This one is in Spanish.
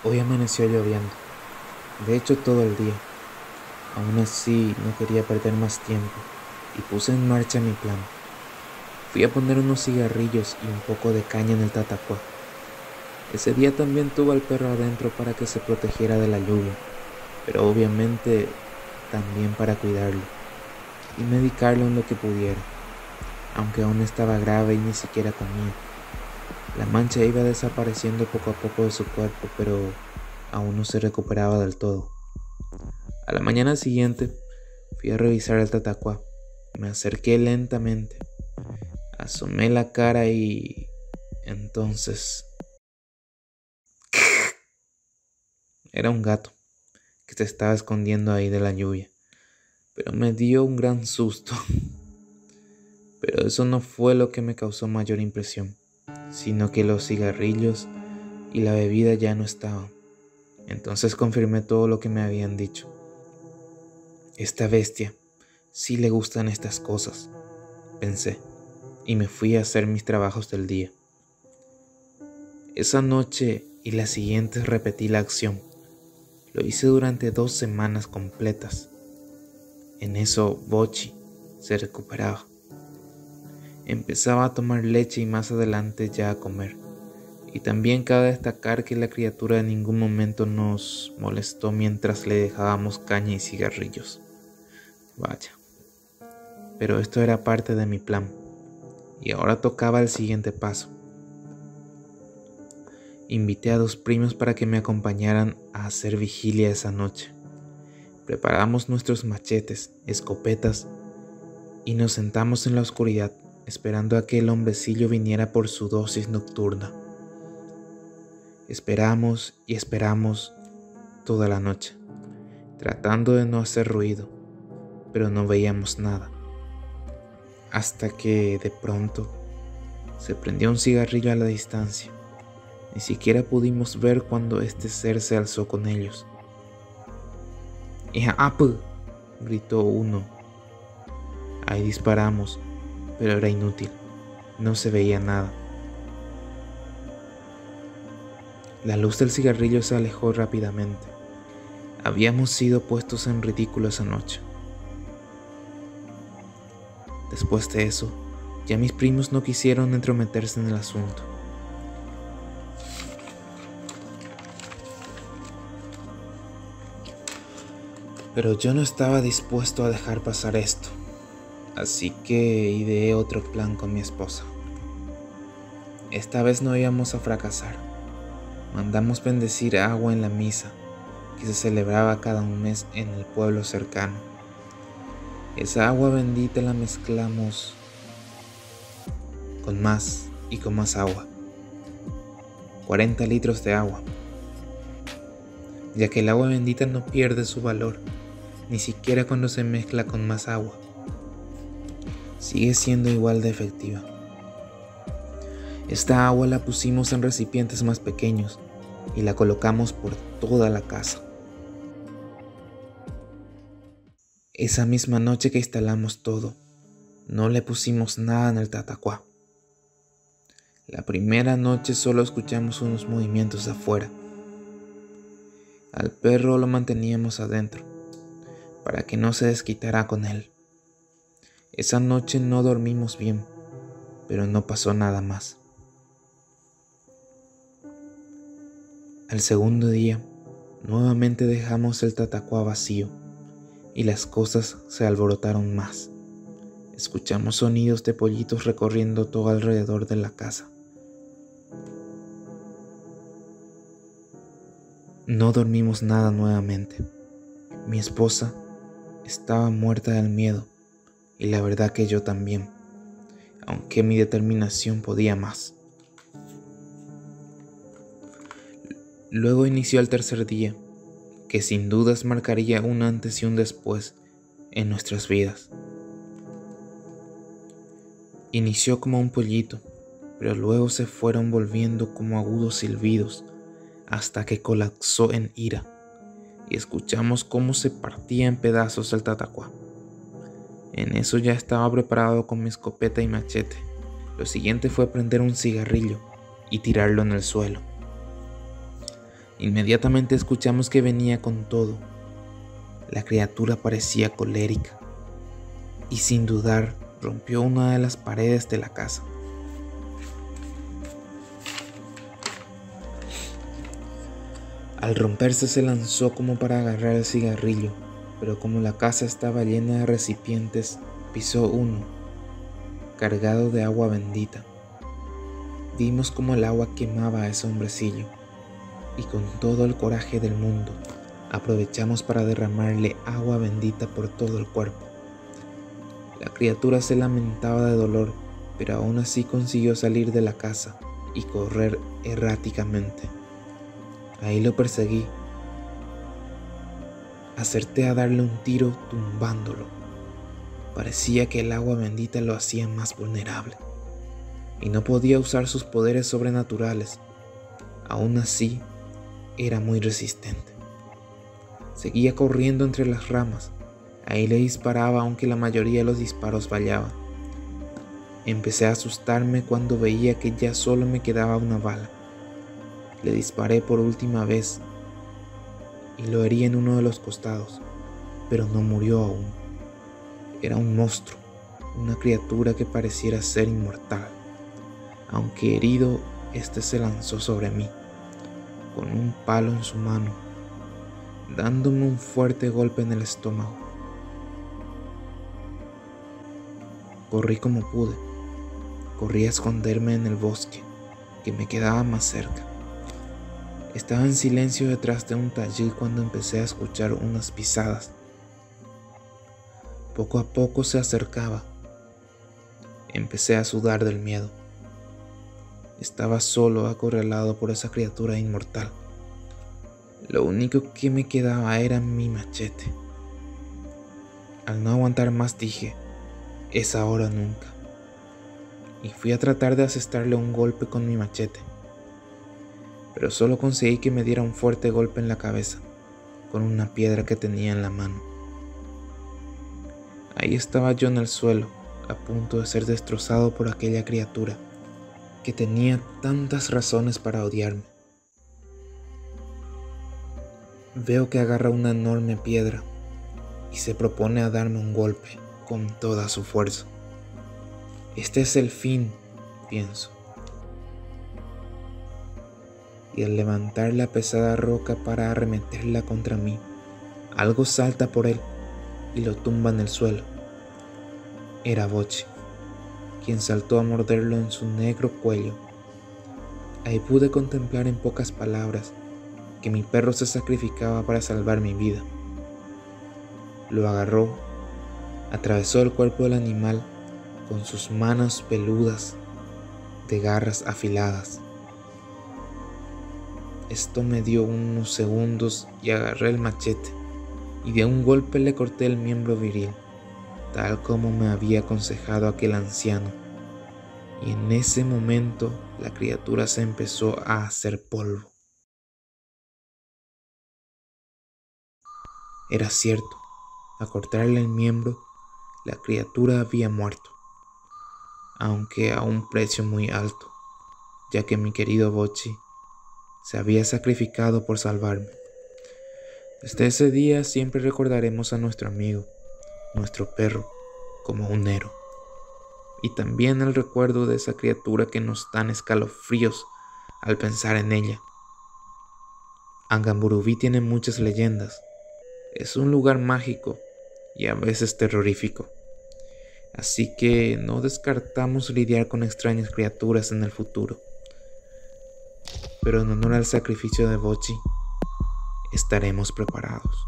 Hoy amaneció lloviendo, de hecho todo el día. Aún así no quería perder más tiempo y puse en marcha mi plan. Fui a poner unos cigarrillos y un poco de caña en el tatacuá. Ese día también tuve al perro adentro para que se protegiera de la lluvia, pero obviamente también para cuidarlo y medicarlo en lo que pudiera, aunque aún estaba grave y ni siquiera comía. La mancha iba desapareciendo poco a poco de su cuerpo, pero aún no se recuperaba del todo. A la mañana siguiente fui a revisar el tatacuá. Me acerqué lentamente, asomé la cara y entonces era un gato que se estaba escondiendo ahí de la lluvia, pero me dio un gran susto. Pero eso no fue lo que me causó mayor impresión, sino que los cigarrillos y la bebida ya no estaban. Entonces confirmé todo lo que me habían dicho. Esta bestia sí le gustan estas cosas, pensé, y me fui a hacer mis trabajos del día. Esa noche y las siguientes repetí la acción. Lo hice durante 2 semanas completas. En eso Bochi se recuperaba. Empezaba a tomar leche y más adelante ya a comer. Y también cabe destacar que la criatura en ningún momento nos molestó mientras le dejábamos caña y cigarrillos. Vaya. Pero esto era parte de mi plan. Y ahora tocaba el siguiente paso. Invité a 2 primos para que me acompañaran a hacer vigilia esa noche. Preparamos nuestros machetes, escopetas y nos sentamos en la oscuridad esperando a que el hombrecillo viniera por su dosis nocturna. Esperamos y esperamos toda la noche, tratando de no hacer ruido, pero no veíamos nada. Hasta que de pronto se prendió un cigarrillo a la distancia. Ni siquiera pudimos ver cuando este ser se alzó con ellos. ¡Hija Apple! Gritó uno. Ahí disparamos, pero era inútil. No se veía nada. La luz del cigarrillo se alejó rápidamente. Habíamos sido puestos en ridículo esa noche. Después de eso, ya mis primos no quisieron entrometerse en el asunto. Pero yo no estaba dispuesto a dejar pasar esto, así que ideé otro plan con mi esposa. Esta vez no íbamos a fracasar. Mandamos bendecir agua en la misa que se celebraba cada un mes en el pueblo cercano. Esa agua bendita la mezclamos con más y con más agua. 40 litros de agua, ya que el agua bendita no pierde su valor, ni siquiera cuando se mezcla con más agua. Sigue siendo igual de efectiva. Esta agua la pusimos en recipientes más pequeños y la colocamos por toda la casa. Esa misma noche que instalamos todo, no le pusimos nada en el tatacuá. La primera noche solo escuchamos unos movimientos afuera. Al perro lo manteníamos adentro, para que no se desquitara con él. Esa noche no dormimos bien, pero no pasó nada más. Al segundo día, nuevamente dejamos el tatacuá vacío y las cosas se alborotaron más. Escuchamos sonidos de pollitos recorriendo todo alrededor de la casa. No dormimos nada nuevamente. Mi esposa estaba muerta del miedo y la verdad que yo también, aunque mi determinación podía más. Luego inició el tercer día, que sin dudas marcaría un antes y un después en nuestras vidas. Inició como un pollito, pero luego se fueron volviendo como agudos silbidos hasta que colapsó en ira y escuchamos cómo se partía en pedazos el tatacuá. En eso ya estaba preparado con mi escopeta y machete. Lo siguiente fue prender un cigarrillo y tirarlo en el suelo. Inmediatamente escuchamos que venía con todo. La criatura parecía colérica y sin dudar rompió una de las paredes de la casa. Al romperse se lanzó como para agarrar el cigarrillo, pero como la casa estaba llena de recipientes, pisó uno, cargado de agua bendita. Vimos como el agua quemaba a ese hombrecillo, y con todo el coraje del mundo, aprovechamos para derramarle agua bendita por todo el cuerpo. La criatura se lamentaba de dolor, pero aún así consiguió salir de la casa y correr erráticamente. Ahí lo perseguí. Acerté a darle un tiro tumbándolo. Parecía que el agua bendita lo hacía más vulnerable y no podía usar sus poderes sobrenaturales. Aún así, era muy resistente. Seguía corriendo entre las ramas. Ahí le disparaba aunque la mayoría de los disparos fallaban. Empecé a asustarme cuando veía que ya solo me quedaba una bala. Le disparé por última vez y lo herí en uno de los costados, pero no murió aún. Era un monstruo, una criatura que pareciera ser inmortal. Aunque herido, este se lanzó sobre mí, con un palo en su mano, dándome un fuerte golpe en el estómago. Corrí como pude. Corrí a esconderme en el bosque, que me quedaba más cerca. Estaba en silencio detrás de un tallil cuando empecé a escuchar unas pisadas. Poco a poco se acercaba. Empecé a sudar del miedo. Estaba solo, acorralado por esa criatura inmortal. Lo único que me quedaba era mi machete. Al no aguantar más dije, es ahora o nunca. Y fui a tratar de asestarle un golpe con mi machete. Pero solo conseguí que me diera un fuerte golpe en la cabeza con una piedra que tenía en la mano. Ahí estaba yo en el suelo, a punto de ser destrozado por aquella criatura que tenía tantas razones para odiarme. Veo que agarra una enorme piedra y se propone a darme un golpe con toda su fuerza. Este es el fin, pienso. Y al levantar la pesada roca para arremeterla contra mí, algo salta por él y lo tumba en el suelo. Era Bocchi, quien saltó a morderlo en su negro cuello. Ahí pude contemplar en pocas palabras que mi perro se sacrificaba para salvar mi vida. Lo agarró, atravesó el cuerpo del animal con sus manos peludas de garras afiladas. Esto me dio unos segundos y agarré el machete y de un golpe le corté el miembro viril, tal como me había aconsejado aquel anciano. Y en ese momento la criatura se empezó a hacer polvo. Era cierto, al cortarle el miembro, la criatura había muerto, aunque a un precio muy alto, ya que mi querido Bocchi se había sacrificado por salvarme. Desde ese día siempre recordaremos a nuestro amigo, nuestro perro, como un héroe. Y también el recuerdo de esa criatura que nos dan escalofríos al pensar en ella. Angamburubí tiene muchas leyendas. Es un lugar mágico y a veces terrorífico. Así que no descartamos lidiar con extrañas criaturas en el futuro. Pero en honor al sacrificio de Bocchi, estaremos preparados.